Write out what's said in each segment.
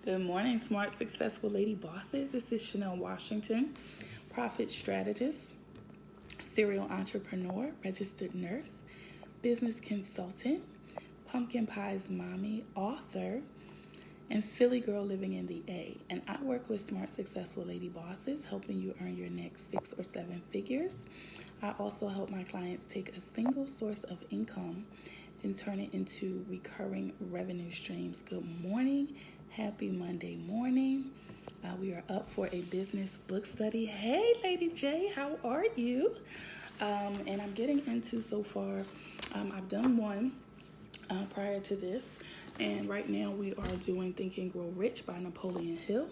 Good morning, smart, successful lady bosses. This is Chanelle Washington, profit strategist, serial entrepreneur, registered nurse, business consultant, pumpkin pies mommy, author, and Philly girl living in the A. And I work with smart, successful lady bosses, helping you earn your next 6 or 7 figures. I also help my clients take a single source of income and turn it into recurring revenue streams. Good morning. Happy Monday morning. We are up for a business book study. Hey, Lady J, how are you? And I'm getting into so far, I've done one prior to this. And right now we are doing Think and Grow Rich by Napoleon Hill.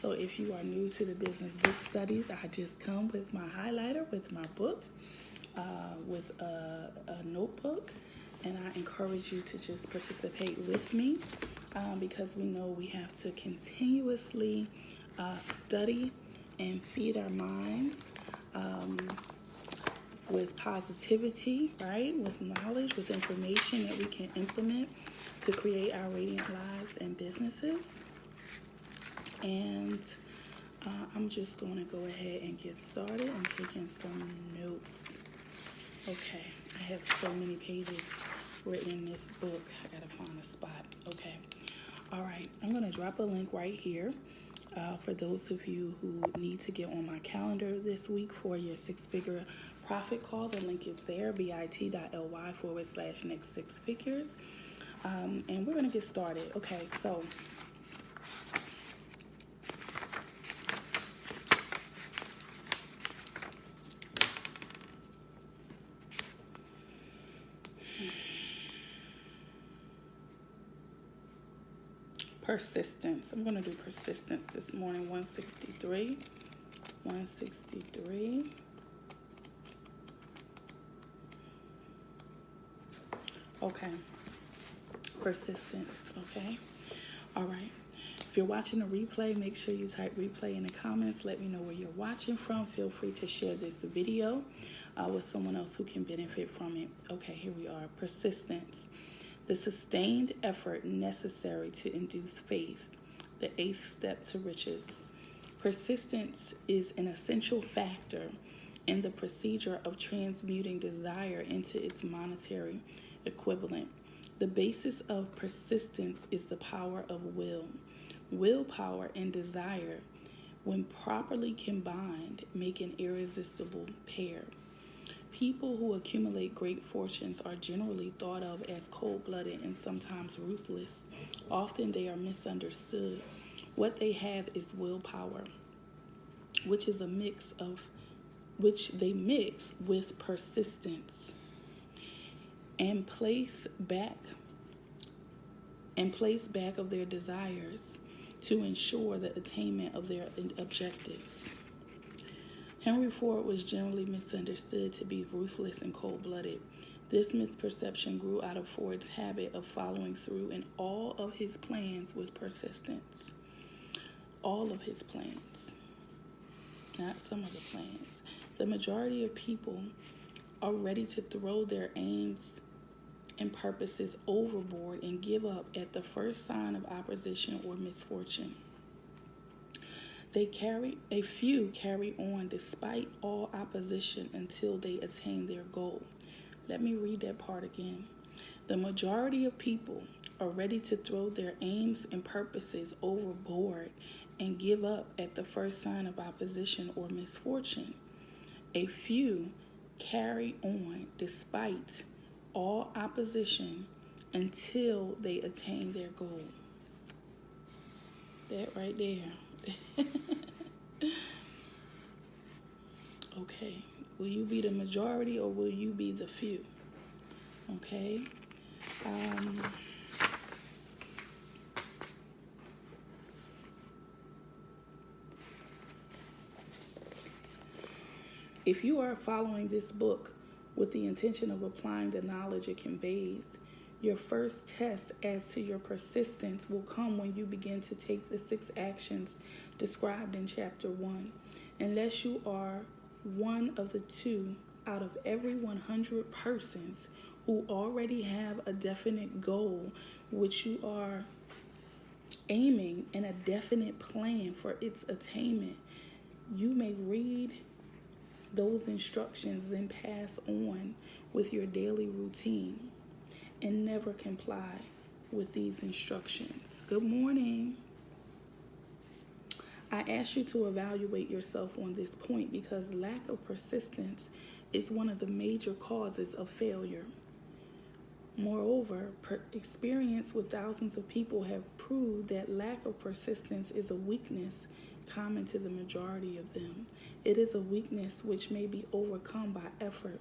So if you are new to the business book studies, I just come with my highlighter, with my book, with a notebook. And I encourage you to just participate with me because we know we have to continuously study and feed our minds with positivity, right? With knowledge, with information that we can implement to create our radiant lives and businesses. And I'm just going to go ahead and get started and taking some notes. Okay, I have so many pages written in this book. I gotta find a spot. Okay, all right, I'm gonna drop a link right here for those of you who need to get on my calendar this week for your 6-figure profit call. The link is there, bit.ly/next 6 figures. And we're gonna get started. Okay, so persistence. I'm going to do persistence this morning. 163. Okay. Persistence. Okay. All right. If you're watching a replay, make sure you type replay in the comments. Let me know where you're watching from. Feel free to share this video with someone else who can benefit from it. Okay, here we are. Persistence. The sustained effort necessary to induce faith, the 8th step to riches. Persistence is an essential factor in the procedure of transmuting desire into its monetary equivalent. The basis of persistence is the power of will. Willpower and desire, when properly combined, make an irresistible pair. People who accumulate great fortunes are generally thought of as cold-blooded and sometimes ruthless. Often they are misunderstood. What they have is willpower, which they mix with persistence and place back of their desires to ensure the attainment of their objectives. Henry Ford was generally misunderstood to be ruthless and cold-blooded. This misperception grew out of Ford's habit of following through in all of his plans with persistence. All of his plans, not some of the plans. The majority of people are ready to throw their aims and purposes overboard and give up at the first sign of opposition or misfortune. A few carry on despite all opposition until they attain their goal. Let me read that part again. The majority of people are ready to throw their aims and purposes overboard and give up at the first sign of opposition or misfortune. A few carry on despite all opposition until they attain their goal. That right there. Okay, will you be the majority or will you be the few? Okay. If you are following this book with the intention of applying the knowledge it conveys, your first test as to your persistence will come when you begin to take the 6 actions described in chapter 1. Unless you are one of the 2 out of every 100 persons who already have a definite goal which you are aiming and a definite plan for its attainment, you may read those instructions and pass on with your daily routine and never comply with these instructions. Good morning. I ask you to evaluate yourself on this point because lack of persistence is one of the major causes of failure. Moreover, experience with thousands of people have proved that lack of persistence is a weakness common to the majority of them. It is a weakness which may be overcome by effort.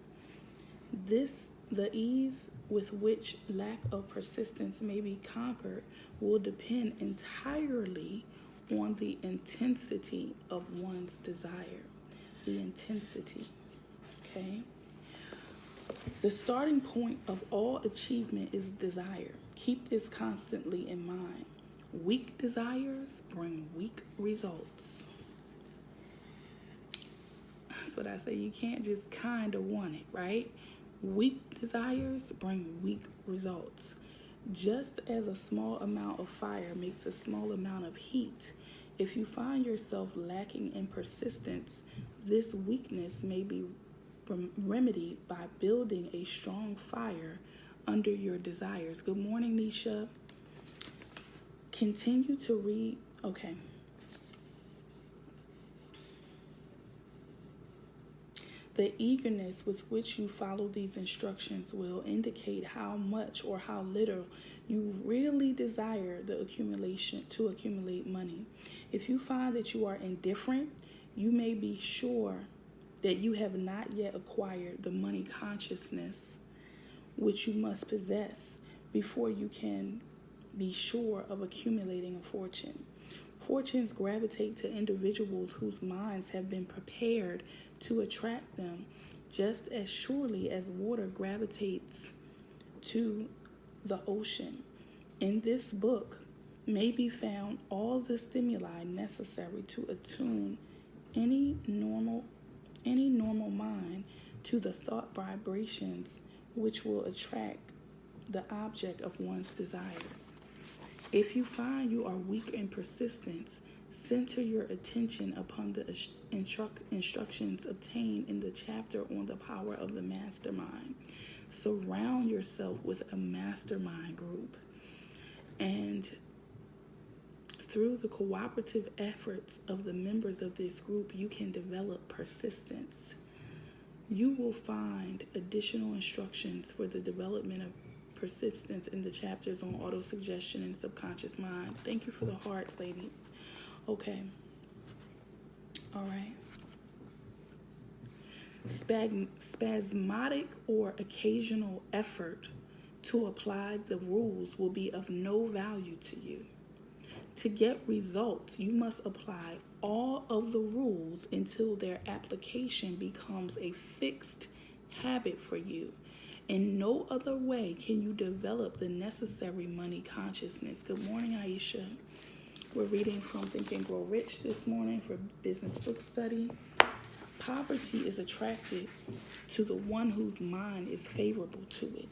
The ease with which lack of persistence may be conquered will depend entirely on the intensity of one's desire. The intensity, okay? The starting point of all achievement is desire. Keep this constantly in mind. Weak desires bring weak results. That's what I say. You can't just kind of want it, right? Weak desires bring weak results. Just as a small amount of fire makes a small amount of heat, if you find yourself lacking in persistence, this weakness may be remedied by building a strong fire under your desires. Good morning, Nisha. Continue to read. Okay. The eagerness with which you follow these instructions will indicate how much or how little you really desire to accumulate money. If you find that you are indifferent, you may be sure that you have not yet acquired the money consciousness which you must possess before you can be sure of accumulating a fortune. Fortunes gravitate to individuals whose minds have been prepared to attract them, just as surely as water gravitates to the ocean. In this book may be found all the stimuli necessary to attune any normal mind to the thought vibrations which will attract the object of one's desires. If you find you are weak in persistence, center your attention upon the instructions obtained in the chapter on the power of the mastermind. Surround yourself with a mastermind group, and through the cooperative efforts of the members of this group, you can develop persistence. You will find additional instructions for the development of persistence in the chapters on auto-suggestion and subconscious mind. Thank you for the hearts, ladies. Okay. All right. Spasmodic or occasional effort to apply the rules will be of no value to you. To get results, you must apply all of the rules until their application becomes a fixed habit for you. In no other way can you develop the necessary money consciousness. Good morning, Aisha. We're reading from Think and Grow Rich this morning for business book study. Poverty is attracted to the one whose mind is favorable to it,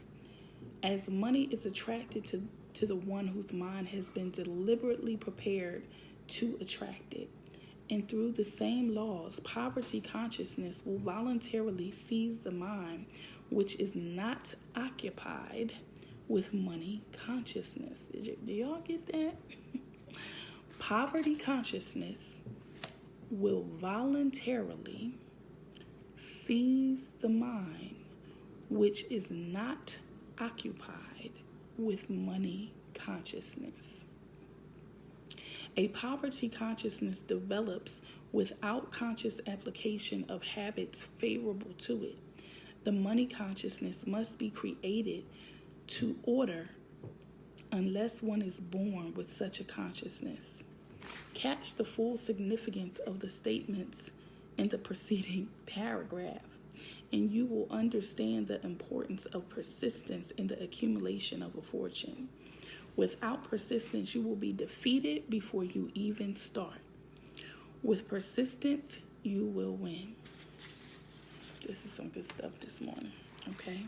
as money is attracted to the one whose mind has been deliberately prepared to attract it. And through the same laws, poverty consciousness will voluntarily seize the mind which is not occupied with money consciousness. Do y'all get that? Poverty consciousness will voluntarily seize the mind which is not occupied with money consciousness. A poverty consciousness develops without conscious application of habits favorable to it. The money consciousness must be created to order unless one is born with such a consciousness. Catch the full significance of the statements in the preceding paragraph, and you will understand the importance of persistence in the accumulation of a fortune. Without persistence, you will be defeated before you even start. With persistence, you will win. This is some good stuff this morning, okay?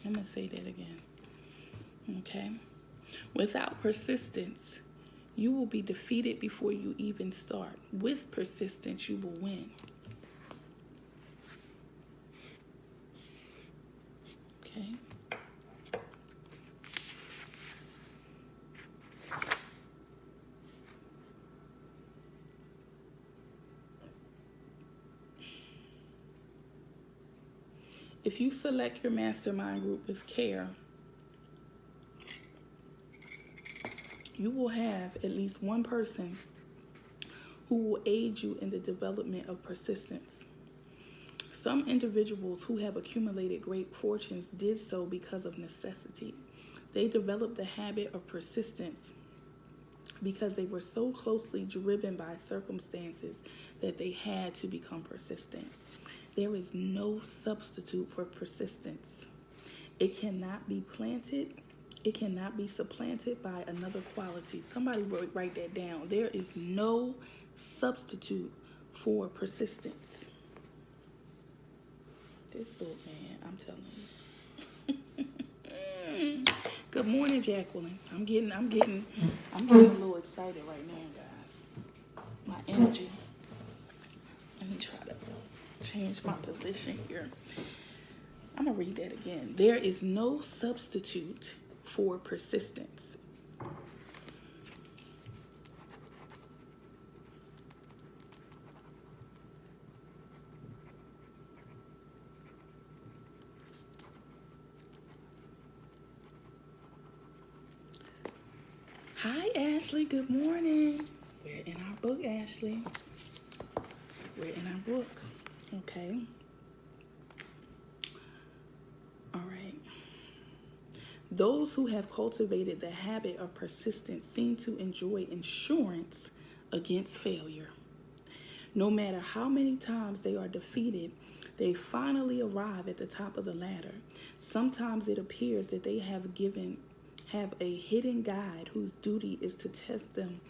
I'm going to say that again. Okay? Without persistence, you will be defeated before you even start. With persistence, you will win. Okay? If you select your mastermind group with care, you will have at least one person who will aid you in the development of persistence. Some individuals who have accumulated great fortunes did so because of necessity. They developed the habit of persistence because they were so closely driven by circumstances that they had to become persistent. There is no substitute for persistence. It cannot be planted. It cannot be supplanted by another quality. Somebody write that down. There is no substitute for persistence. This book, man, I'm telling you. Good morning, Jacqueline. I'm getting a little excited right now, guys. My energy. Let me try to change my position here. I'm going to read that again. There is no substitute for persistence. Hi, Ashley. Good morning. We're in our book, Ashley. We're in our book. Okay. All right. Those who have cultivated the habit of persistence seem to enjoy insurance against failure. No matter how many times they are defeated, they finally arrive at the top of the ladder. Sometimes it appears that they have a hidden guide whose duty is to test them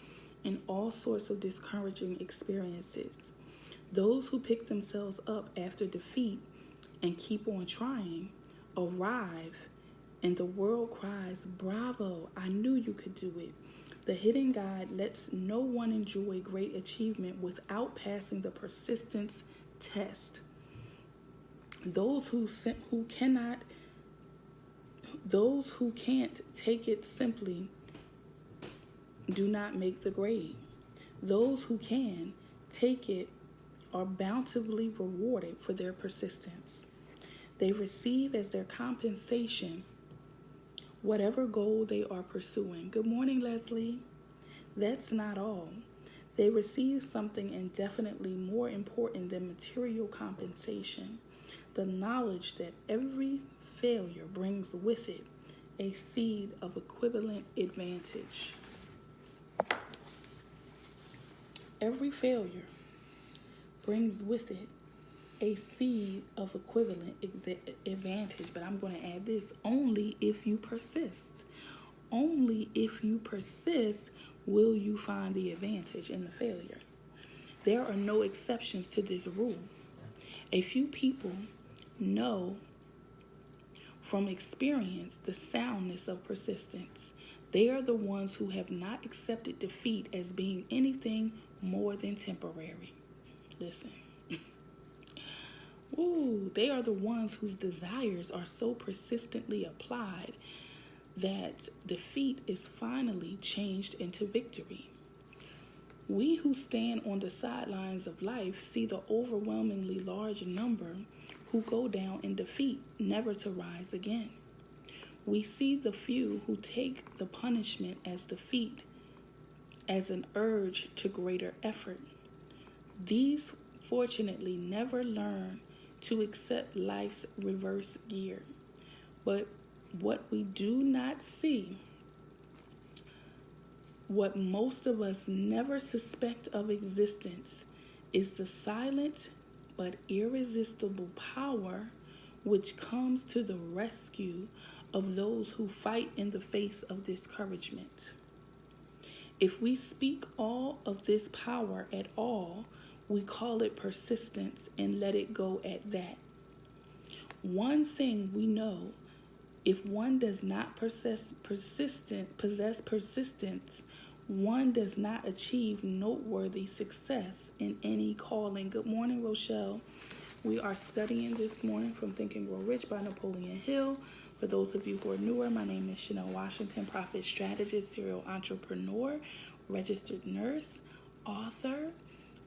in all sorts of discouraging experiences. Those who pick themselves up after defeat and keep on trying arrive, and the world cries, "Bravo, I knew you could do it." The hidden guide lets no one enjoy great achievement without passing the persistence test. Those who can't take it simply do not make the grade. Those who can take it are bountifully rewarded for their persistence. They receive as their compensation whatever goal they are pursuing. Good morning, Leslie. That's not all. They receive something indefinitely more important than material compensation: the knowledge that every failure brings with it a seed of equivalent advantage. Every failure brings with it a seed of equivalent advantage. But I'm going to add this: only if you persist. Only if you persist will you find the advantage in the failure. There are no exceptions to this rule. A few people know from experience the soundness of persistence. They are the ones who have not accepted defeat as being anything more than temporary. Listen. They are the ones whose desires are so persistently applied that defeat is finally changed into victory. We who stand on the sidelines of life see the overwhelmingly large number who go down in defeat, never to rise again. We see the few who take the punishment as defeat as an urge to greater effort. These, fortunately, never learn to accept life's reverse gear. But what we do not see, what most of us never suspect of existence, is the silent but irresistible power which comes to the rescue of those who fight in the face of discouragement. If we speak all of this power at all, we call it persistence and let it go at that. One thing we know If one does not possess persistence, one does not achieve noteworthy success in any calling. Good morning, Rochelle. We are studying this morning from Think and Grow Rich by Napoleon Hill. For those of you who are newer, my name is Chanelle Washington, profit strategist, serial entrepreneur, registered nurse, author,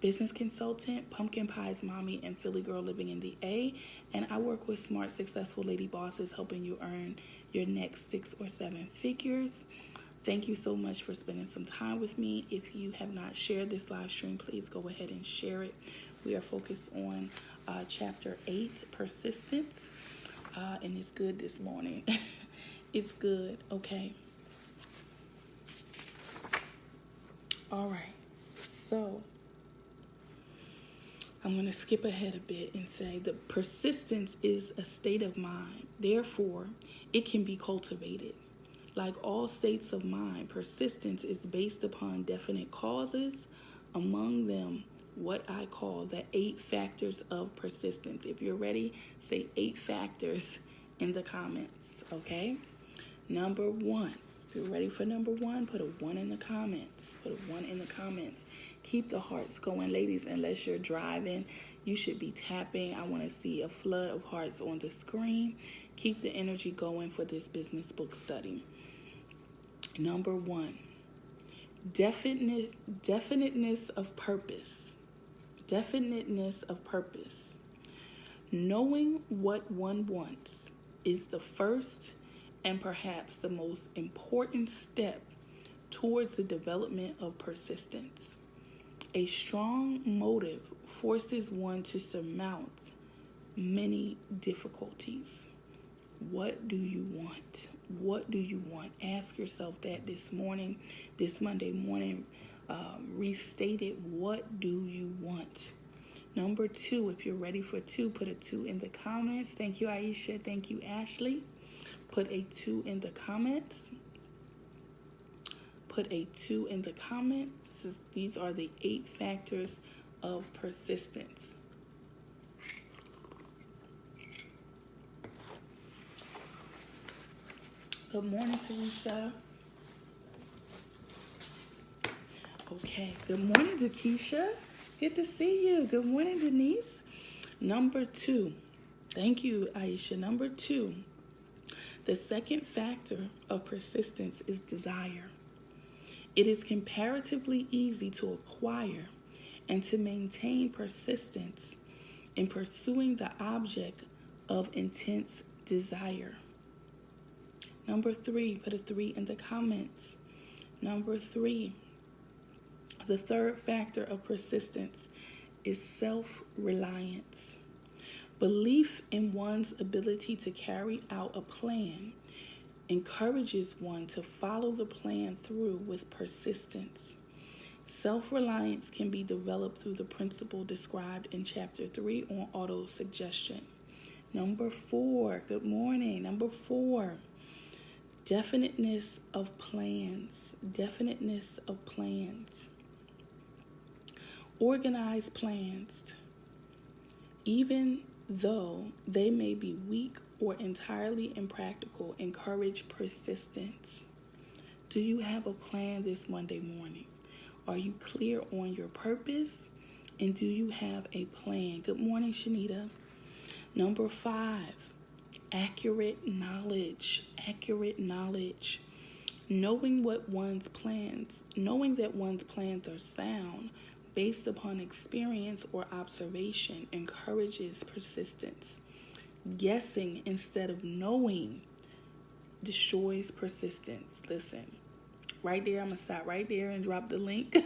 business consultant, pumpkin pies mommy, and Philly girl living in the A. And I work with smart, successful lady bosses helping you earn your next 6 or 7 figures. Thank you so much for spending some time with me. If you have not shared this live stream, please go ahead and share it. We are focused on chapter 8, persistence. And it's good this morning. It's good, okay? All right. So I'm going to skip ahead a bit and say the persistence is a state of mind. Therefore, it can be cultivated. Like all states of mind, persistence is based upon definite causes, among them what I call the 8 factors of persistence. If you're ready, say 8 factors in the comments, okay? Number 1. If you're ready for number 1, put a 1 in the comments. Put a 1 in the comments. Keep the hearts going, ladies. Unless you're driving, you should be tapping. I want to see a flood of hearts on the screen. Keep the energy going for this business book study. Number 1, definiteness of purpose. Definiteness of purpose. Knowing what one wants is the first and perhaps the most important step towards the development of persistence. A strong motive forces one to surmount many difficulties. What do you want? What do you want? Ask yourself that this morning, this Monday morning. Restate it. What do you want? Number 2, if you're ready for 2, put a 2 in the comments. Thank you, Aisha. Thank you, Ashley. Put a 2 in the comments. Put a 2 in the comments. These are the 8 factors of persistence. Good morning, Teresa. Okay, good morning, Dakisha. Good to see you. Good morning, Denise. Number 2. Thank you, Aisha. Number 2. The second factor of persistence is desire. It is comparatively easy to acquire and to maintain persistence in pursuing the object of intense desire. Number 3, put a 3 in the comments. Number 3, the third factor of persistence is self-reliance. Belief in one's ability to carry out a plan encourages one to follow the plan through with persistence. Self-reliance can be developed through the principle described in Chapter 3 on auto-suggestion. Number 4, good morning. Number 4, definiteness of plans. Definiteness of plans. Organized plans, even though they may be weak or entirely impractical, encourage persistence. Do you have a plan this Monday morning? Are you clear on your purpose? And do you have a plan? Good morning, Shanita. Number 5, accurate knowledge. Accurate knowledge. Knowing that one's plans are sound based upon experience or observation encourages persistence. Guessing instead of knowing destroys persistence. Listen, right there, I'm going to stop right there and drop the link.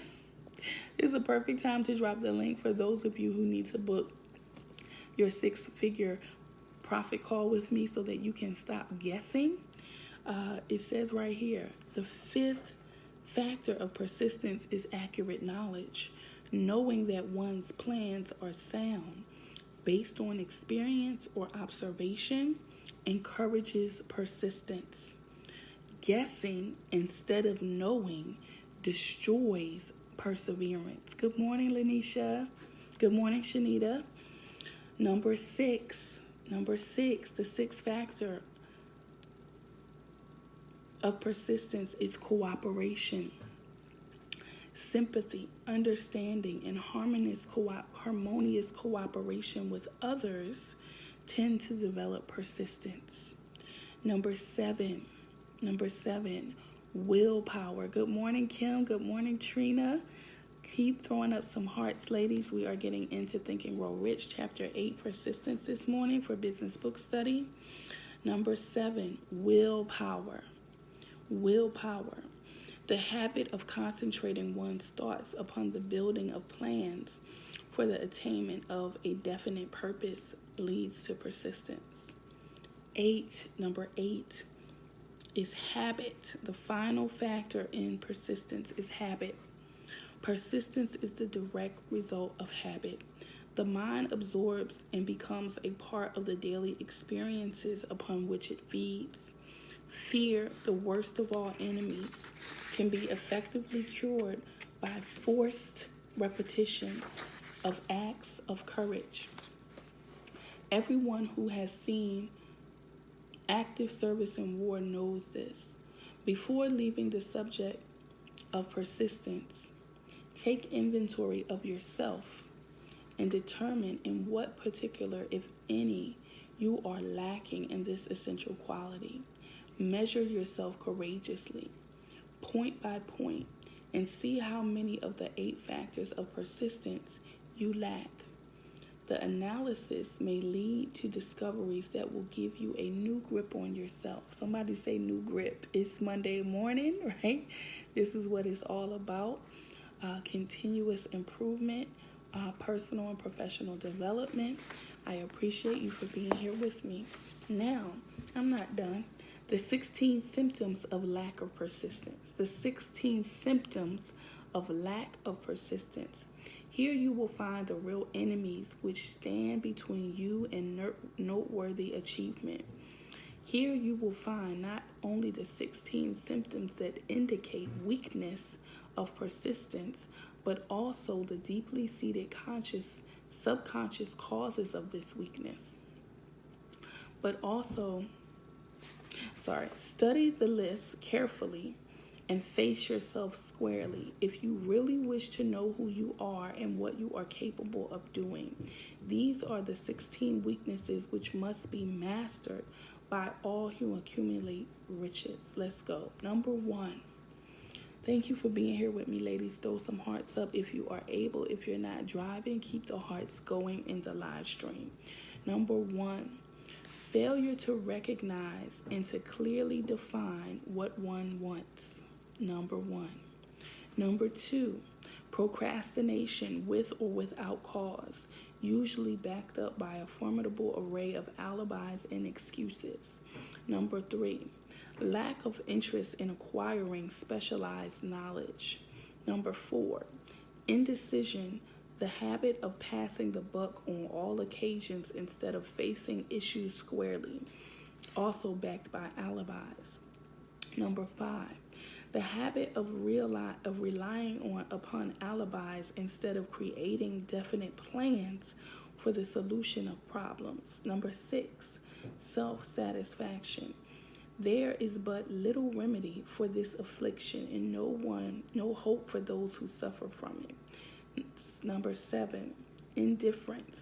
It's a perfect time to drop the link for those of you who need to book your 6-figure profit call with me so that you can stop guessing. It says right here, the 5th factor of persistence is accurate knowledge. Knowing that one's plans are sound based on experience or observation encourages persistence. Guessing instead of knowing destroys perseverance. Good morning, Lanisha. Good morning, Shanita. Number 6, the 6th factor of persistence is cooperation, sympathy, understanding, and harmonious cooperation with others tend to develop persistence. Number seven, willpower. Good morning, Kim. Good morning, Trina. Keep throwing up some hearts, ladies. We are getting into Think and Grow Rich, Chapter 8, Persistence this morning for business book study. Number 7, willpower. Willpower. The habit of concentrating one's thoughts upon the building of plans for the attainment of a definite purpose leads to persistence. Number 8 is habit. The final factor in persistence is habit. Persistence is the direct result of habit. The mind absorbs and becomes a part of the daily experiences upon which it feeds. Fear, the worst of all enemies, can be effectively cured by forced repetition of acts of courage. Everyone who has seen active service in war knows this. Before leaving the subject of persistence, take inventory of yourself and determine in what particular, if any, you are lacking in this essential quality. Measure yourself courageously, point by point, and see how many of the 8 factors of persistence you lack. The analysis may lead to discoveries that will give you a new grip on yourself. Somebody say new grip. It's Monday morning, right? This is what it's all about. Continuous improvement, personal and professional development. I appreciate you for being here with me. Now, I'm not done. The 16 symptoms of lack of persistence. The 16 symptoms of lack of persistence. Here you will find the real enemies which stand between you and noteworthy achievement. Here you will find not only the 16 symptoms that indicate weakness of persistence, but also the deeply seated subconscious causes of this weakness. Study the list carefully and face yourself squarely if you really wish to know who you are and what you are capable of doing. These are the 16 weaknesses which must be mastered by all who accumulate riches. Let's go. Number 1. Thank you for being here with me, ladies. Throw some hearts up if you are able. If you're not driving, keep the hearts going in the live stream. Number 1. Failure to recognize and to clearly define what one wants. Number 1. Number 2, procrastination with or without cause, usually backed up by a formidable array of alibis and excuses. Number 3, lack of interest in acquiring specialized knowledge. Number 4, indecision, the habit of passing the buck on all occasions instead of facing issues squarely, also backed by alibis. Number 5, the habit of relying upon alibis instead of creating definite plans for the solution of problems. Number 6, self-satisfaction. There is but little remedy for this affliction and no hope for those who suffer from it. Number 7, indifference,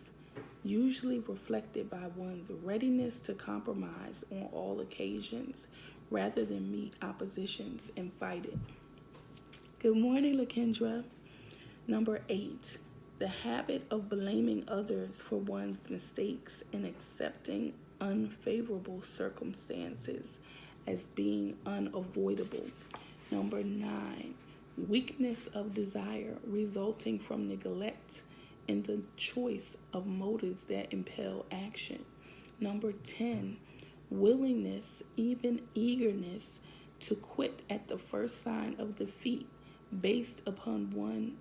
usually reflected by one's readiness to compromise on all occasions rather than meet oppositions and fight it. Good morning, LaKendra. Number 8, the habit of blaming others for one's mistakes and accepting unfavorable circumstances as being unavoidable. Number 9, weakness of desire resulting from neglect in the choice of motives that impel action. Number 10, willingness, even eagerness, to quit at the first sign of defeat based upon one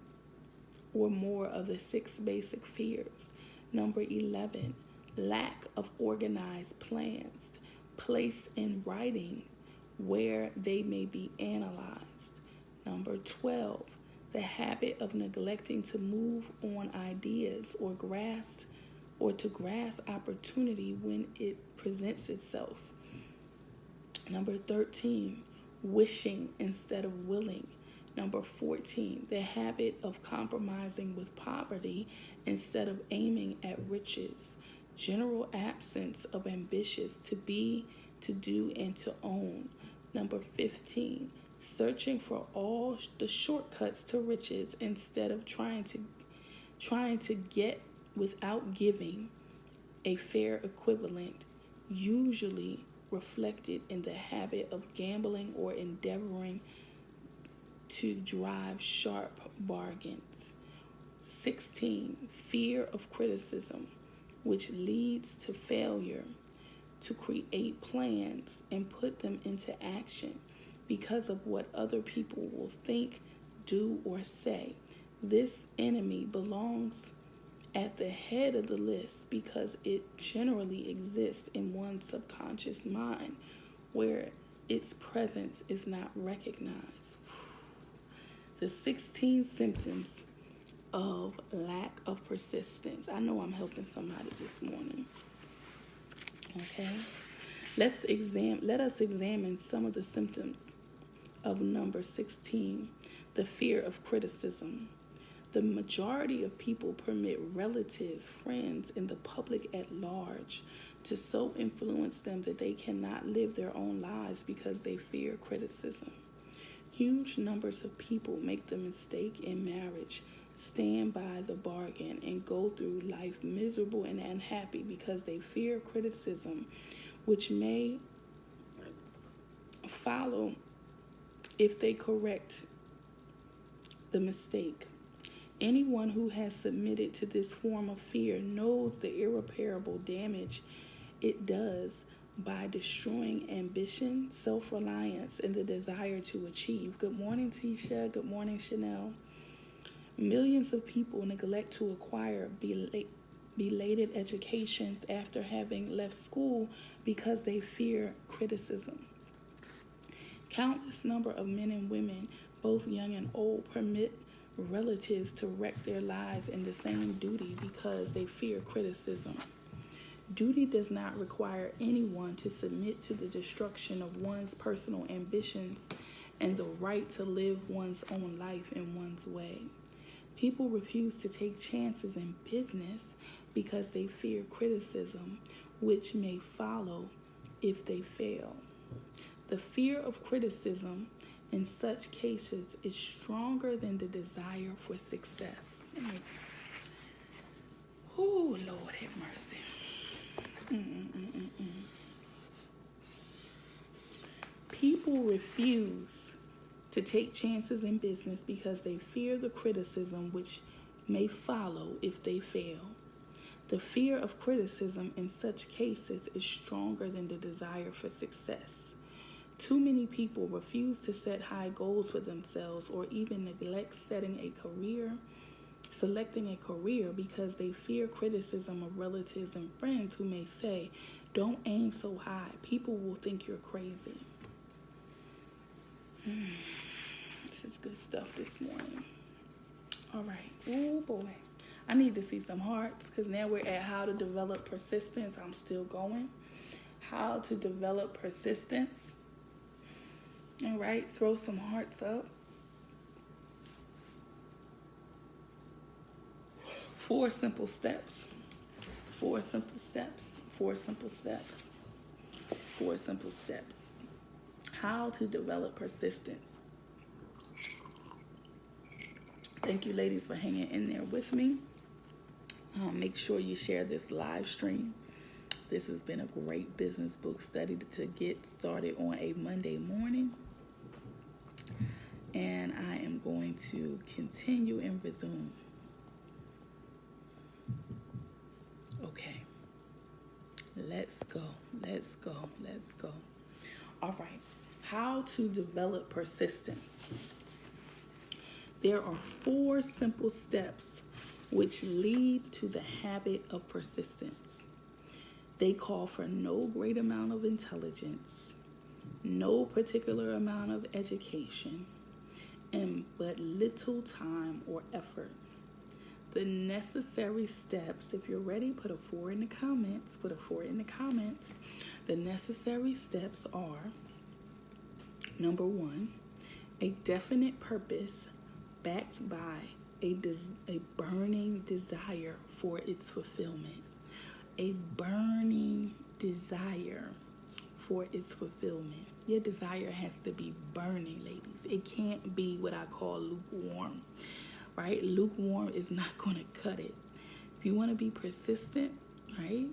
or more of the 6 basic fears. Number 11, lack of organized plans placed in writing where they may be analyzed. Number 12, the habit of neglecting to move on ideas or to grasp opportunity when it presents itself. Number 13, wishing instead of willing. Number 14, the habit of compromising with poverty instead of aiming at riches. General absence of ambitious to be, to do, and to own. Number 15, searching for all the shortcuts to riches instead of trying to get without giving a fair equivalent, usually reflected in the habit of gambling or endeavoring to drive sharp bargains. 16, fear of criticism, which leads to failure to create plans and put them into action because of what other people will think, do, or say. This enemy belongs at the head of the list because it generally exists in one's subconscious mind where its presence is not recognized. The 16 symptoms of lack of persistence. I know I'm helping somebody this morning. Okay? Let us examine some of the symptoms of number 16, the fear of criticism. The majority of people permit relatives, friends, and the public at large to so influence them that they cannot live their own lives because they fear criticism. Huge numbers of people make the mistake in marriage, stand by the bargain, and go through life miserable and unhappy because they fear criticism, which may follow if they correct the mistake. Anyone who has submitted to this form of fear knows the irreparable damage it does by destroying ambition, self-reliance, and the desire to achieve. Good morning, Tisha. Good morning, Chanelle. Millions of people neglect to acquire belated educations after having left school because they fear criticism. Countless number of men and women, both young and old, permit relatives to wreck their lives in the same duty because they fear criticism. Duty does not require anyone to submit to the destruction of one's personal ambitions and the right to live one's own life in one's way. People refuse to take chances in business because they fear criticism, which may follow if they fail. The fear of criticism in such cases is stronger than the desire for success. Oh, Lord have mercy. People refuse to take chances in business because they fear the criticism which may follow if they fail. The fear of criticism in such cases is stronger than the desire for success. Too many people refuse to set high goals for themselves or even neglect selecting a career because they fear criticism of relatives and friends who may say, "Don't aim so high. People will think you're crazy." This is good stuff this morning. All right. Oh, boy. I need to see some hearts because now we're at how to develop persistence. I'm still going. How to develop persistence. All right. Throw some hearts up. 4 simple steps. 4 simple steps. 4 simple steps. 4 simple steps. How to develop persistence. Thank you, ladies, for hanging in there with me. Make sure you share this live stream. This has been a great business book study to get started on a Monday morning. And I am going to continue and resume. Okay. Let's go. Let's go. Let's go. All right. How to develop persistence. There are 4 simple steps which lead to the habit of persistence. They call for no great amount of intelligence, no particular amount of education, and but little time or effort. The necessary steps, if you're ready, put a 4 in the comments. Put a 4 in the comments. The necessary steps are: Number one, a definite purpose backed by a burning desire for its fulfillment. A burning desire for its fulfillment. Your desire has to be burning, ladies. It can't be what I call lukewarm, right? Lukewarm is not going to cut it. If you want to be persistent, right?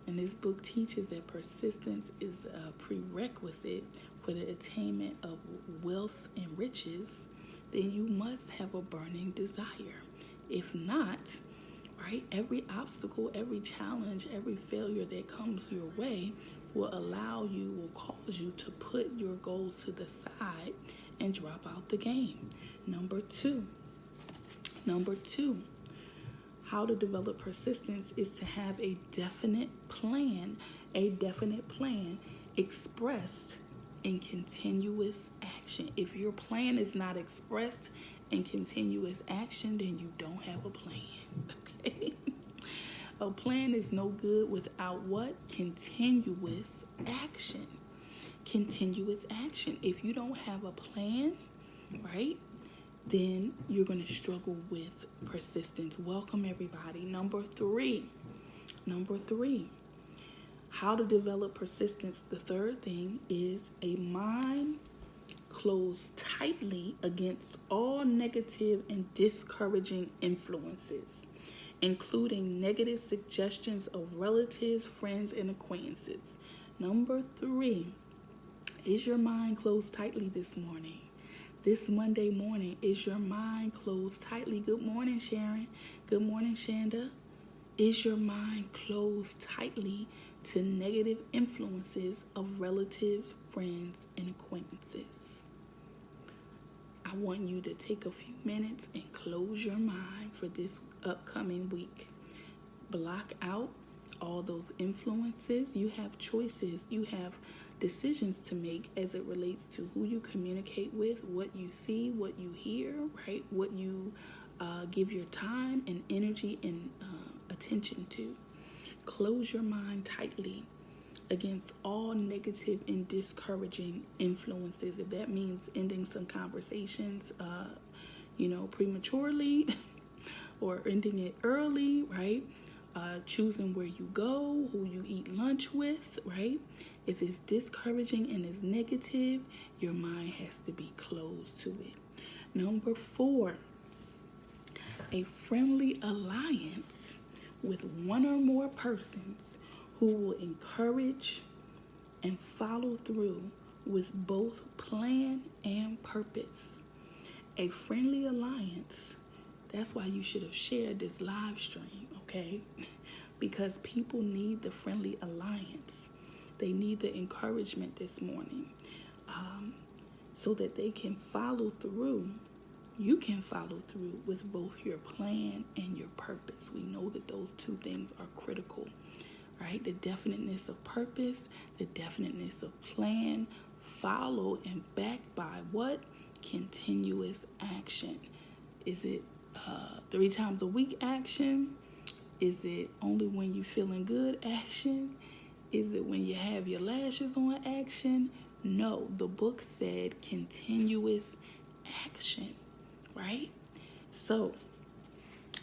And this book teaches that persistence is a prerequisite for the attainment of wealth and riches, then you must have a burning desire. If not, right, every obstacle, every challenge, every failure that comes your way will cause you to put your goals to the side and drop out the game. Number two, how to develop persistence is to have a definite plan expressed in continuous action. If your plan is not expressed in continuous action, then you don't have a plan, okay? A plan is no good without what? Continuous action. Continuous action. If you don't have a plan, right, then you're going to struggle with persistence. Welcome, everybody. Number three, how to develop persistence. The third thing is a mind closed tightly against all negative and discouraging influences, including negative suggestions of relatives, friends, and acquaintances. Number three, is your mind closed tightly this morning? This Monday morning, is your mind closed tightly? Good morning, Sharon. Good morning, Shanda. Is your mind closed tightly to negative influences of relatives, friends, and acquaintances? I want you to take a few minutes and close your mind for this upcoming week. Block out all those influences. You have choices. You have decisions to make as it relates to who you communicate with, what you see, what you hear, right? What you give your time and energy and attention to. Close your mind tightly against all negative and discouraging influences. If that means ending some conversations, prematurely, or ending it early, right? Choosing where you go, who you eat lunch with, right? If it's discouraging and it's negative, your mind has to be closed to it. Number 4, a friendly alliance with one or more persons who will encourage and follow through with both plan and purpose. A friendly alliance, that's why you should have shared this live stream, okay? Because people need the friendly alliance. They need the encouragement this morning so that they can follow through. You can follow through with both your plan and your purpose. We know that those two things are critical, right? The definiteness of purpose, the definiteness of plan, followed and backed by what? Continuous action. Is it 3 times a week action? Is it only when you're feeling good action? Is it when you have your lashes on action? No, the book said continuous action, right? So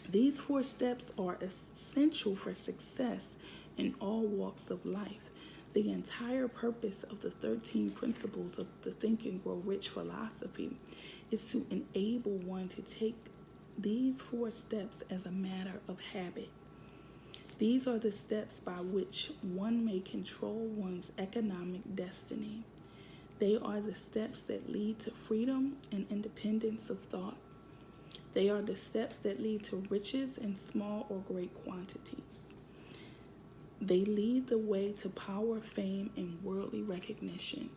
these 4 steps are essential for success in all walks of life. The entire purpose of the 13 principles of the Think and Grow Rich philosophy is to enable one to take these 4 steps as a matter of habit. These are the steps by which one may control one's economic destiny. They are the steps that lead to freedom and independence of thought. They are the steps that lead to riches in small or great quantities. They lead the way to power, fame, and worldly recognition.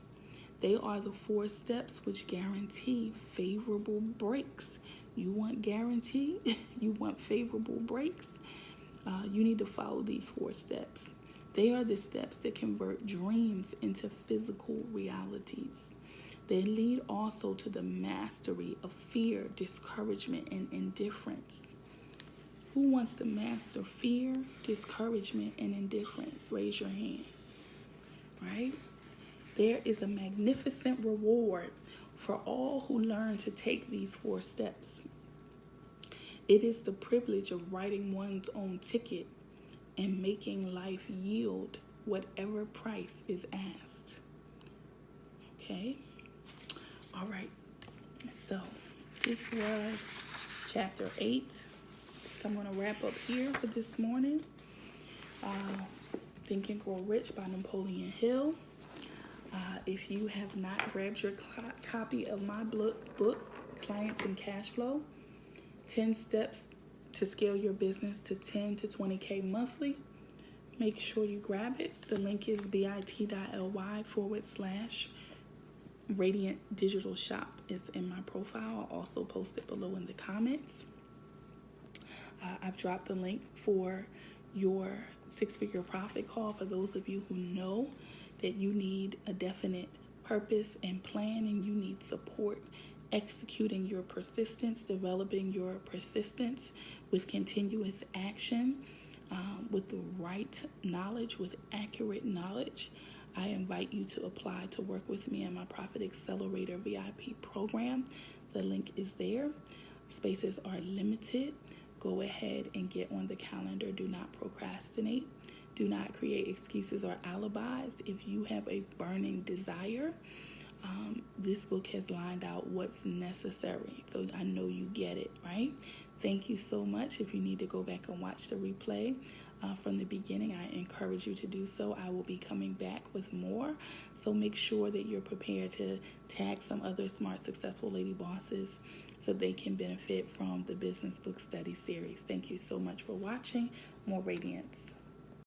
They are the 4 steps which guarantee favorable breaks. You want guarantee? You want favorable breaks? You need to follow these 4 steps. They are the steps that convert dreams into physical realities. They lead also to the mastery of fear, discouragement, and indifference. Who wants to master fear, discouragement, and indifference? Raise your hand, right? There is a magnificent reward for all who learn to take these 4 steps. It is the privilege of writing one's own ticket and making life yield whatever price is asked. Okay? All right. So this was chapter 8. I'm going to wrap up here for this morning. Think and Grow Rich by Napoleon Hill. If you have not grabbed your copy of my book, Clients and Cashflow, 10 Steps to Scale Your Business to 10 to 20K monthly, make sure you grab it. The link is bit.ly/Radiant Digital Shop. It's in my profile. I'll also post it below in the comments. I've dropped the link for your 6-figure profit call for those of you who know that you need a definite purpose and plan, and you need support executing your persistence, developing your persistence with continuous action, with the right knowledge, with accurate knowledge. I invite you to apply to work with me in my Profit Accelerator VIP program. The link is there. Spaces are limited. Go ahead and get on the calendar. Do not procrastinate. Do not create excuses or alibis. If you have a burning desire, this book has lined out what's necessary. So I know you get it, right? Thank you so much. If you need to go back and watch the replay from the beginning, I encourage you to do so. I will be coming back with more. So make sure that you're prepared to tag some other smart, successful lady bosses so they can benefit from the Business Book Study series. Thank you so much for watching. More Radiance.